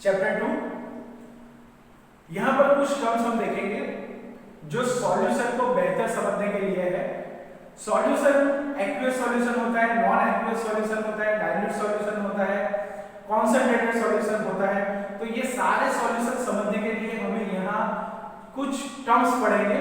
Chapter 2। यहां पर कुछ टर्म्स हम देखेंगे जो सॉल्यूशन को बेहतर समझने के लिए है। सॉल्यूशन एक्वियस सॉल्यूशन होता है, नॉन एक्वियस सॉल्यूशन होता है, डाइल्यूट सॉल्यूशन होता है, कॉन्संट्रेटेड सॉल्यूशन होता है। तो ये सारे सॉल्यूशन समझने के लिए हमें यहाँ कुछ टर्म्स पढ़ेंगे।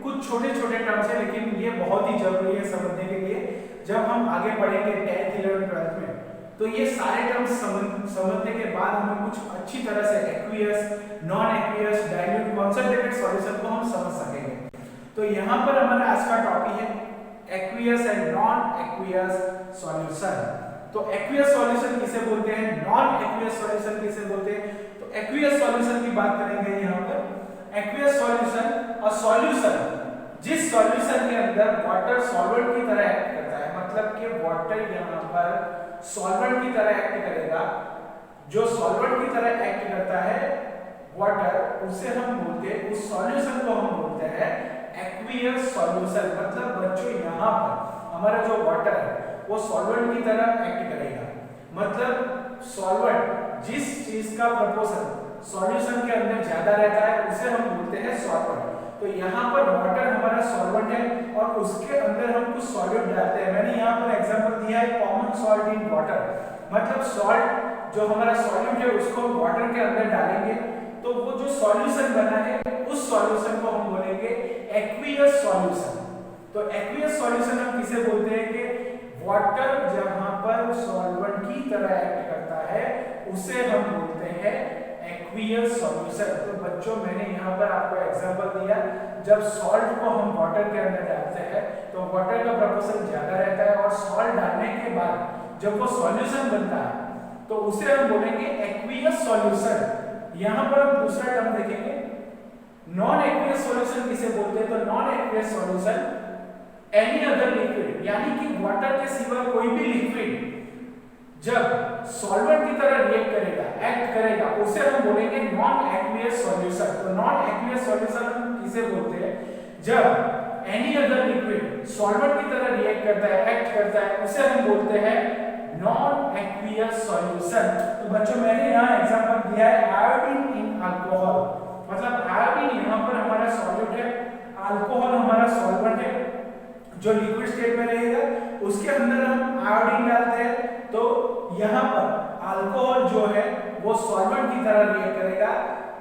कुछ छोटे छोटे टर्म्स हैं लेकिन ये बहुत ही जरूरी है समझने के लिए। जब हम आगे बढ़ेंगे 10th 11th 12th में तो ये सारे टर्म्स समझने के बाद हमें कुछ अच्छी तरह से aqueous, non aqueous, dilute, concentrated solution को हम समझ सकेंगे। तो यहाँ पर हमारा आज का टॉपिक है aqueous and non aqueous solution. तो एक्वियस सॉल्यूशन किसे बोलते हैं, नॉन एक्वियस सॉल्यूशन किसे बोलते हैं। तो एक्वियस सॉल्यूशन की बात करेंगे यहाँ पर। एक्वियस सॉल्यूशन और सॉल्यूशन जिस सॉल्यूशन के अंदर वाटर सॉल्वेंट की तरह एक्ट करता है, मतलब कि वाटर यहाँ पर सॉल्वेंट की तरह एक्ट करेगा। जो सॉल्वेंट की तरह एक्ट करता है वाटर, उसे हम बोलते हैं, उस सॉल्यूशन को हम बोलते हैं एक्वियस सॉल्यूशन। मतलब बच्चों यहाँ पर हमारा जो वाटर है वो सॉल्वेंट की तरह एक्ट करेगा। मतलब सॉल्वेंट जिस चीज का प्रपोर्शन सॉल्यूशन के अंदर ज्यादा रहता है उसे हम बोलते हैं सॉल्वेंट। तो यहाँ पर वाटर हमारा सॉल्वेंट है और उसके अंदर हम कुछ सॉल्यूट डालते हैं। मैंने यहाँ पर एग्जांपल दिया है कॉमन सॉल्ट इन वाटर। मतलब सॉल्ट जो हमारा सॉल्यूट है उसको हम वाटर के अंदर डालेंगे तो वो जो सॉल्यूशन बना है उस सॉल्यूशन को हम बोलेंगे एक्वियस सॉल्यूशन। तो एक्वियस सॉल्यूशन हम किसे बोलते हैं कि वाटर जहां पर सॉल्वेंट की तरह एक्ट करता है उसे हम बोलते हैं एक्वियस सॉल्यूशन। तो बच्चों मैंने यहाँ पर आपको एग्जांपल दिया, जब सॉल्ट को हम वाटर के अंदर डालते हैं तो वाटर का प्रपोर्शन ज्यादा रहता है और सॉल्ट डालने के बाद जब वो सॉल्यूशन बनता है तो उसे हम बोलेंगे एक्वियस सॉल्यूशन। यहाँ पर हम दूसरा टर्म देखेंगे नॉन एक्वियस सॉल्यूशन किसे बोलते हैं। तो non aqueous solution any other liquid, यानी कि वाटर के सिवा कोई भी लिक्विड जब सॉल्वेंट की तरह रिएक्ट करेगा, एक्ट करेगा, उसे हम बोलेंगे नॉन एक्वियस सॉल्यूशन। तो नॉन एक्वियस सॉल्यूशन हम किसे बोलते हैं, जब एनी अदर लिक्विड सॉल्वेंट की तरह रिएक्ट करता है, एक्ट करता है, उसे हम बोलते हैं नॉन एक्वियस सॉल्यूशन। तो बच्चों मैंने यहाँ एग्जांपल दिया है आयोडीन इन अल्कोहल। मतलब आयोडीन यहाँ पर हमारा सॉल्यूट है, अल्कोहल हमारा सॉल्वेंट है जो लिक्विड स्टेट में रहेगा, उसके अंदर हम आयोडीन डालते हैं तो यहाँ पर अल्कोहल जो है वो सॉल्वेंट की तरह रिएक्ट करेगा,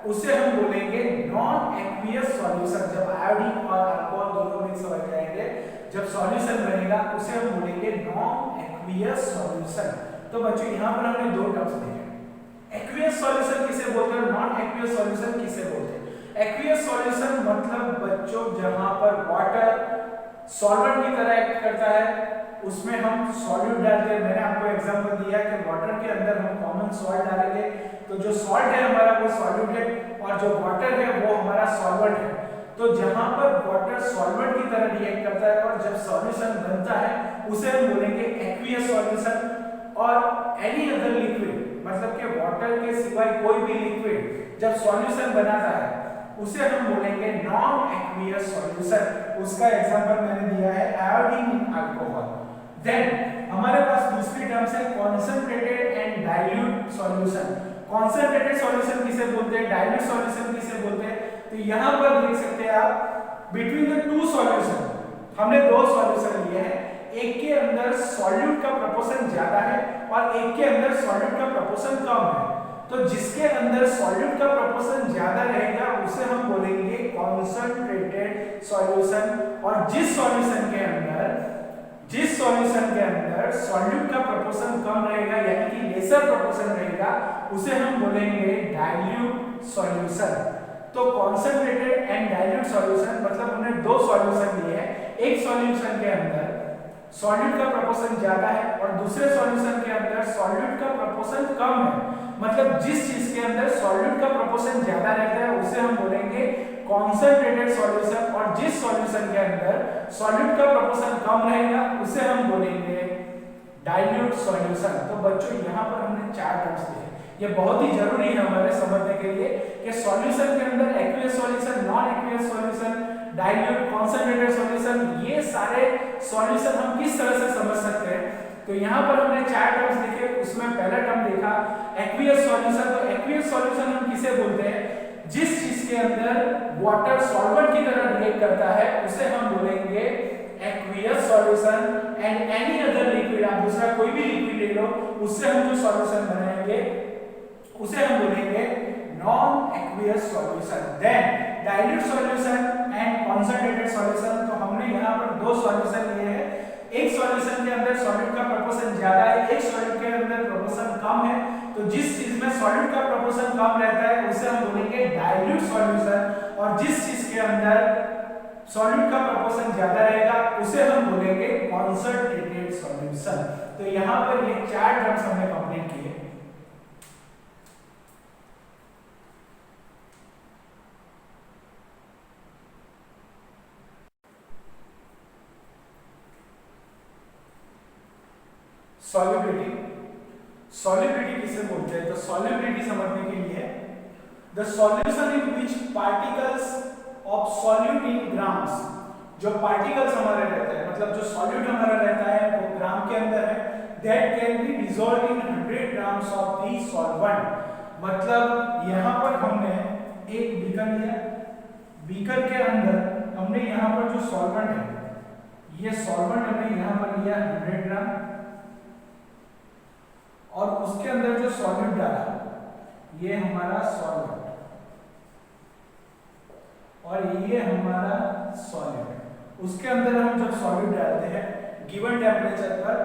उसे हम बोलेंगे नॉन एक्वियस सॉल्यूशन। जब आयोडीन और अल्कोहल दोनों मिक्स हो जाएंगे, जब सॉल्यूशन बनेगा उसे हम बोलेंगे नॉन एक्वियस सॉल्यूशन। तो बच्चों यहाँ पर हमने दो टर्म्स देखे, एक्वियस सॉल्यूशन किसे बोलते हैं, नॉन एक्वियस सॉल्यूशन किसे बोलते हैं। एक्वियस सॉल्यूशन मतलब बच्चों जहां पर वाटर सॉल्वेंट की तरह एक्ट करता है उसमें हम सॉल्यूट डालते हैं। मैंने आपको एग्जांपल दिया कि वाटर के अंदर हम कॉमन सॉल्ट डालेंगे तो जो सॉल्ट है हमारा वो सॉल्यूट है और जो वाटर है वो हमारा सॉल्वेंट है। तो जहां पर वाटर सॉल्वेंट की तरह रिएक्ट करता है और जब सॉल्यूशन बनता है उसे हम बोलेंगे एक्वियस सॉल्यूशन। और एनी अदर लिक्विड मतलब कि वाटर के सिवाय कोई भी लिक्विड जब सॉल्यूशन बनाता है उसे हम बोलेंगे नॉन एक्वियस सॉल्यूशन। उसका एग्जांपल मैंने दिया है आयोडीन इन अल्कोहल। देन हमारे पास दूसरी टर्म्स है concentrated and dilute solution. Concentrated solution किसे बोलते हैं, डाइल्यूट सॉल्यूशन किसे बोलते हैं। तो यहाँ पर देख सकते हैं आप बिटवीन द टू सॉल्यूशन हमने दो सॉल्यूशन लिए हैं, एक के अंदर सॉल्यूट का प्रपोर्शन ज्यादा है और एक के अंदर सॉल्यूट का प्रपोर्शन कम है। तो जिसके अंदर सॉल्यूट का प्रपोर्शन ज्यादा रहेगा उसे हम बोलेंगे कॉन्संट्रेटेड सॉल्यूशन। और जिस सॉल्यूशन के अंदर सॉल्यूट का प्रपोर्शन कम रहेगा यानी कि लेसर प्रपोर्शन रहेगा उसे हम बोलेंगे डाइल्यूट सॉल्यूशन। तो कॉन्संट्रेटेड एंड डाइल्यूट सॉल्यूशन मतलब हमने दो सॉल्यूशन लिए हैं, एक सॉल्यूशन के अंदर सॉल्यूट का प्रपोर्शन ज्यादा है और दूसरे सॉल्यूशन के अंदर सॉल्यूट का प्रपोर्शन कम है। मतलब जिस चीज के अंदर सॉल्यूट का प्रपोर्शन ज्यादा रहता है उसे हम बोलेंगे कॉन्संट्रेटेड सॉल्यूशन और जिस सॉल्यूशन के अंदर सॉल्यूट का प्रपोर्शन कम रहेगा उसे हम बोलेंगे डाइल्यूट सॉल्यूशन। तो बच्चों यहाँ पर हमने चार टर्म्स दिए, ये बहुत ही जरूरी है हमारे समझने के लिए कि सॉल्यूशन के अंदर aqueous solution, non aqueous solution, dilute, concentrated solution, ये सारे सॉल्यूशन हम किस तरह से समझ सकते हैं। तो यहाँ पर हमने 4 टर्म्स देखे, उसमें पहला टर्म देखा एक्वियस सॉल्यूशन। तो एक्वियस सॉल्यूशन हम किसे बोलते हैं? जिस चीज के अंदर वाटर सॉल्वेंट की तरह रिएक्ट करता है उसे हम बोलेंगे aqueous solution. And any other liquid, आप दूसरा कोई भी लिक्विड ले लो, उससे हम जो सॉल्यूशन बनाएंगे उसे हम बोलेंगे non aqueous solution. Then dilute solution and concentrated solution. तो हमने यहाँ पर दो सॉल्यूशन लिए हैं, एक सॉल्यूशन के अंदर सॉलिड का प्रोपोर्शन ज्यादा है, एक सॉलिड के अंदर प्रोपोर्शन कम है। तो जिस चीज में सॉलिड का प्रोपोर्शन कम रहता है उसे हम बोलेंगे डाइल्यूट सॉल्यूशन, और जिस चीज के अंदर सॉलिड का प्रोपोर्शन ज्यादा रहेगा उसे हम बोलेंगे कंसंट्रेटेड सॉल्यूशन। तो यहाँ पर ये 4 टर्म्स हमने कंप्लीट किए। सॉल्युबिलिटी, सॉल्युबिलिटी किसे बोलते हैं? तो सॉल्युबिलिटी समझने के लिए the solution in which particles of solute in grams, जो पार्टिकल्स हमारे रहते हैं, मतलब जो सॉल्यूट हमारा रहता है वो ग्राम के अंदर है, that can B dissolved in 100 grams of the solvent. मतलब यहाँ पर हमने एक बीकर लिया, बीकर के अंदर हमने यहाँ पर जो सॉल्वेंट है, ये सॉल्वेंट हमने यहाँ पर लिया 100 ग्राम, और उसके अंदर जो सॉल्यूट डाला ये हमारा सॉल्वेंट, और ये हमारा सॉल्यूट। उसके अंदर हम जब सॉल्यूट डालते हैं गिवन टेम्परेचर पर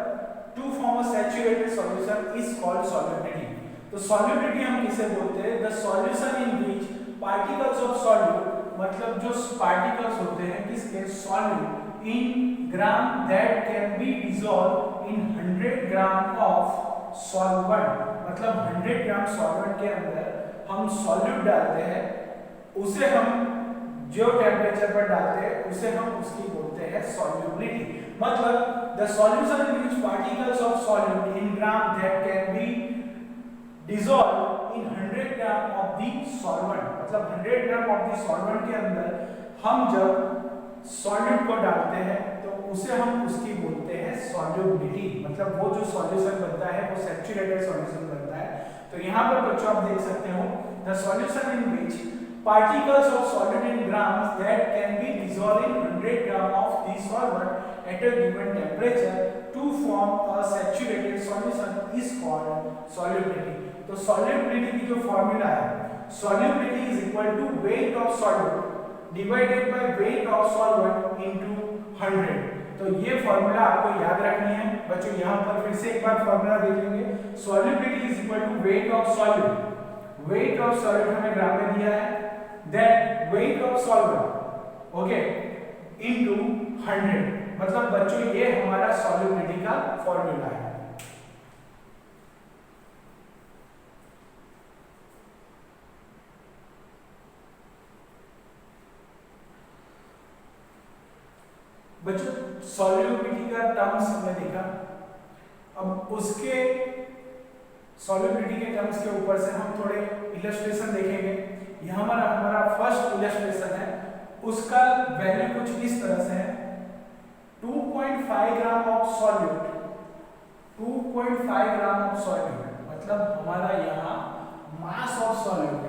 to form a saturated solution is called solubility. तो सॉल्युबिलिटी हम किसे बोलते हैं? The solution in which particles of solute, मतलब जो पार्टिकल्स होते हैं किसके? Solute in gram that can be dissolve in 100 gram of solvent. मतलब 100 ग्राम सॉल्वेंट के अंदर हम सॉल्यूट डालते हैं, उसे हम जो टेम्परेचर पर डालते हैं उसे हम उसकी बोलते हैं सॉल्युबिलिटी। मतलब the solution in which particles of solute in gram that can be dissolve in 100 gram of the solvent, मतलब 100 ग्राम ऑफ द सॉल्वेंट के अंदर हम जब सॉल्यूट को डालते हैं तो उसे हम उसकी बोलते हैं सॉल्युबिलिटी। मतलब वो जो सॉल्यूशन बनता है वो सैचुरेटेड सॉल्यूशन बनता है। तो यहाँ पर बच्चों आप देख सकते हो the solution in which particles of solid in grams that can be dissolved in 100 gram of the solvent at a given temperature to form a saturated solution is called solubility। तो solubility की जो formula है, solubility is equal to weight of solute divided by weight of solvent into 100। तो ये formula आपको याद रखनी है बच्चों। यहाँ पर फिर से एक बार फॉर्मूला देख लेंगे, solubility is equal to weight of solute, weight of solute हमें ग्राम में दिया है, then weight of solvent okay into 100। मतलब बच्चों ये हमारा सॉल्युबिलिटी का फॉर्मूला है। बच्चों सॉल्युबिलिटी का टर्म्स हमने देखा, अब उसके सॉल्युबिलिटी के टर्म्स के ऊपर से हम थोड़े इलस्ट्रेशन देखेंगे। यहाँ हमारा फर्स्ट इलस्ट्रेशन है, उसका वैल्यू कुछ इस तरह से है 2.5 gram of solute, 2.5 gram of solute, मतलब हमारा यहाँ mass of solute,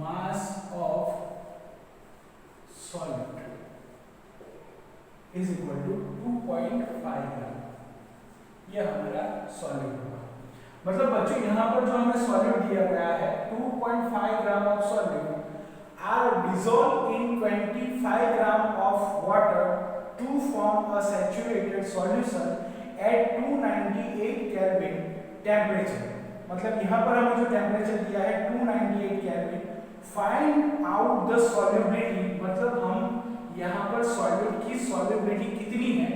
mass of solute is equal to 2.5 gram, यह हमारा सॉल्यूट होगा। मतलब बच्चों यहाँ पर जो हमें सॉल्यूट दिया गया है 2.5 gram of solute are dissolve in 25 gram of water to form a saturated solution at 298 kelvin temperature. मतलब यहाँ पर हमें जो टेम्परेचर दिया है 298 kelvin. Find out the solubility, मतलब हम यहाँ पर सॉल्यूट की सॉल्युबिलिटी कितनी है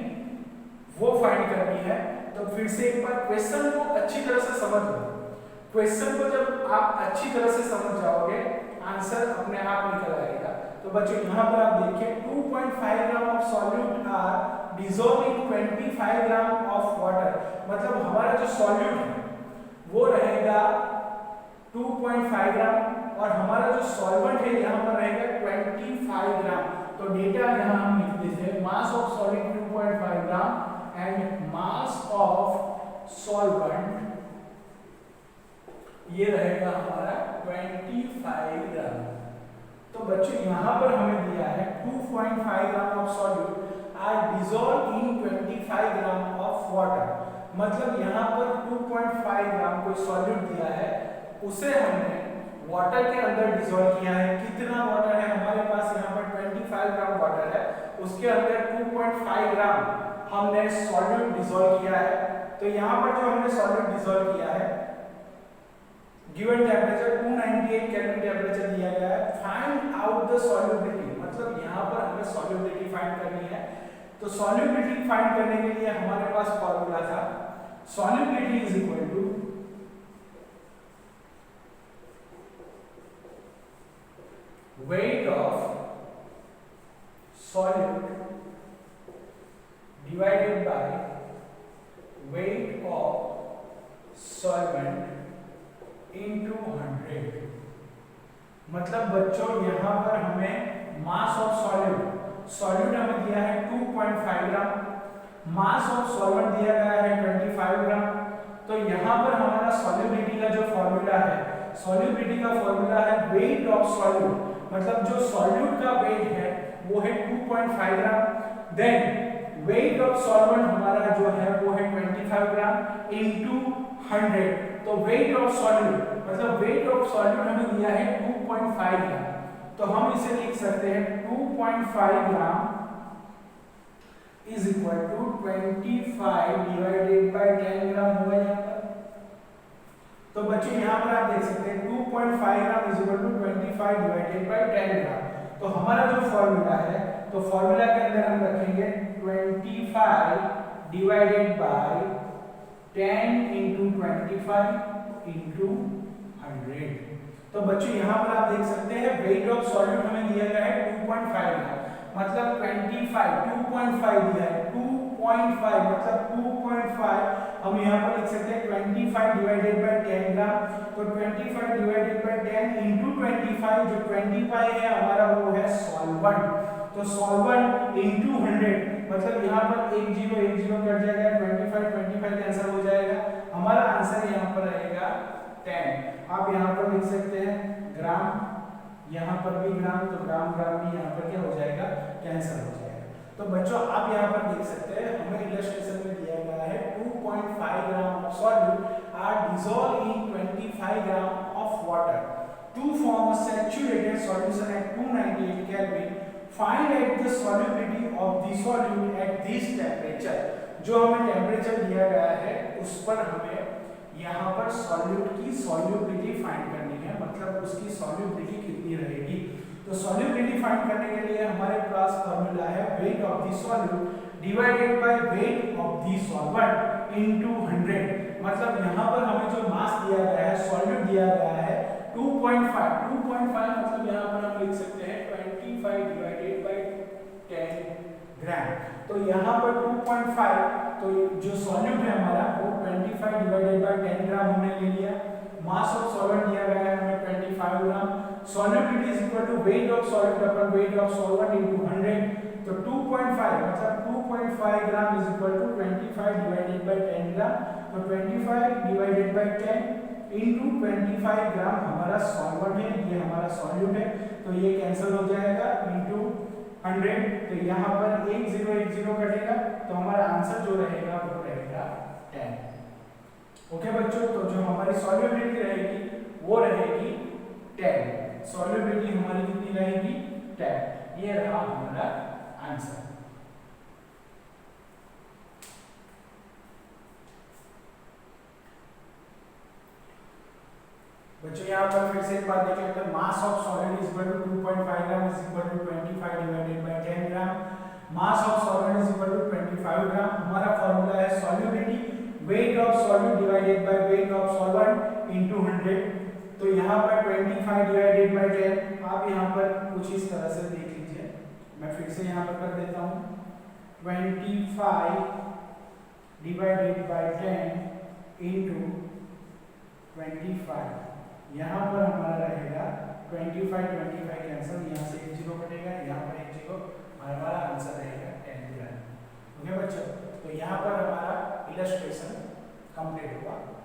वो फाइंड करनी है। तो फिर से एक बार क्वेश्चन को अच्छी तरह से समझ लो। क्वेश्चन को जब आप अच्छी तरह से समझ जाओगे आंसर अपने आप निकल आएगा। तो बच्चों यहाँ पर आप देखिए 2.5 gram of solute are dissolve in 25 gram of water, मतलब हमारा जो सॉल्यूट है वो रहेगा 2.5 ग्राम और हमारा जो सॉल्वेंट है यहाँ पर रहेगा 25 ग्राम। तो डेटा यहाँ हम लिख देते हैं मास ऑफ सॉलिड 2.5 ग्राम सॉल्वेंट ये रहेगा हमारा 25 ग्राम। तो बच्चों यहाँ पर हमें दिया है 2.5 gram of solute are dissolve in 25 gram of water. मतलब यहाँ पर 2.5 ग्राम कोई सॉल्यूट दिया है, उसे हमने वाटर के अंदर डिसॉल्व किया है। कितना वाटर है हमारे पास? यहाँ पर 25 ग्राम वाटर है, उसके अंदर 2.5 ग्राम हमने सॉल्यूट डिसॉल्व किया है। तो यहाँ पर जो हमने सॉल्यूट डिसॉल्व किया है, गिवन टेम्परेचर 298 केल्विन टेम्परेचर दिया गया है। फाइंड आउट द सॉल्युबिलिटी, मतलब यहाँ पर हमें सॉल्युबिलिटी फाइंड करनी है। तो सॉल्युबिलिटी फाइंड करने के लिए हमारे पास फॉर्मूला था, solubility is equal to weight of solute divided by weight of solvent into 100। मतलब बच्चों यहाँ पर हमें मास ऑफ सॉल्यूट हमें दिया है 2.5 ग्राम, मास ऑफ सॉल्वेंट दिया गया है 25 ग्राम। तो यहाँ पर हमारा सॉल्युबिलिटी का जो फॉर्मूला है, सॉल्युबिलिटी का फॉर्मूला है वेट ऑफ सॉल्यूट, मतलब जो सॉल्यूट का वेट है वो है 2.5 ग्राम। देन वेट ऑफ सॉल्वेंट हमारा जो है वो है 25 ग्राम इनटू 100। तो वेट ऑफ सॉल्यूट मतलब वेट ऑफ सॉल्यूट हमें दिया है 2.5 ग्राम, तो हम इसे लिख सकते हैं 2.5 gram is equal to 25 divided by 10 gram हुआ यहाँ पर। तो बच्चों यहाँ पर आप देख सकते हैं 2.5 gram is equal to 25 divided by 10 gram. तो हमारा जो फॉर्मूला है, तो फॉर्मूला के अंदर हम रखेंगे 25 डिवाइडेड बाय 10 इंटू 25 इंटू 100। तो बच्चों यहाँ पर आप देख सकते हैं वेट ऑफ सॉल्यूट हमें दिया गया है 2.5 ग्राम, मतलब 2.5 दिया है, 2.5 मतलब 2.5 हम यहाँ पर लिख सकते हैं 25 डिवाइडेड बाय 10 ग्राम। तो 25 डिवाइडेड बाय 10 इंटू 25, जो 25 है हमारा वो है सॉल्वेंट। तो सॉल्वेंट इंटू 100, मतलब यहाँ पर 1 0 कट जाएगा, 25 कैंसिल हो जाएगा, हमारा आंसर यहाँ पर रहेगा 10। आप यहाँ पर लिख सकते हैं ग्राम, यहाँ पर भी ग्राम, तो ग्राम भी यहाँ पर क्या हो जाएगा, कैंसिल हो जाएगा। तो बच्चों आप यहाँ पर देख सकते हैं हमें इलस्ट्रेशन में दिया गया है 2.5 gram of solute are dissolve in 25 gram of water to form a saturated solution at 298 kelvin. Find out the solubility of the solute at this temperature. जो हमें टेम्परेचर दिया गया है उस पर हमें यहाँ पर सॉल्यूट की सॉल्युबिलिटी फाइंड करनी है, मतलब उसकी सॉल्युबिलिटी कितनी रहेगी। तो सॉल्युबिलिटी फाइंड करने के लिए हमारे पास फॉर्मूला है weight of the solute divided by weight of the solvent into 100। मतलब यहाँ पर हमें जो मास दिया गया है, सॉल्यूट दिया गया है 2.5 मतलब यहाँ पर हम लिख सकते हैं 25 डिवाइडेड बाय 10 ग्राम। तो यहाँ पर 2.5, तो जो सॉल्यूट है हमारा वो 25 डिवाइडेड बाय 10 ग्राम हमने ले लिया। मास ऑफ सॉल्वेंट दिया गया है हमें 25 gram. Solubility is equal to weight of solute upon weight of solvent into 100। तो 2.5 मतलब 2.5 gram is equal to 25 divided by 10 gram. तो 25 डिवाइडेड बाय 10 इनटू 25 ग्राम हमारा सॉल्वेंट है, ये हमारा सॉल्यूट है, तो ये कैंसिल हो जाएगा इनटू 100। तो यहाँ पर 1 0 कटेगा, तो हमारा आंसर जो रहेगा वो रहेगा 10। ओके बच्चों, तो जो हमारी सॉल्युबिलिटी रहेगी वो रहेगी 10। सॉल्युबिलिटी हमारी कितनी रहेगी? 10। ये रहा हमारा आंसर। बच्चों यहाँ पर फिर से एक बात देखें, अगर mass of solid is equal to 2.5 gram is equal to 25 divided by 10 gram. Mass of solid is equal to 25 gram. हमारा फार्मूला है solubility weight of solid divided by weight of solvent into 100। तो यहाँ पर 25 divided by 10, आप यहाँ पर कुछ इस तरह से देख लीजिए, मैं फिर से यहाँ पर कर देता हूँ 25 डिवाइडेड बाय 10 इनटू 25। यहाँ पर हमारा रहेगा 25 कैंसिल, यहाँ से 1 0 कटेगा, यहाँ पर 1 0, हमारा आंसर रहेगा 10 ग्राम। ओके बच्चों, तो यहाँ पर हमारा इलस्ट्रेशन कंप्लीट हुआ।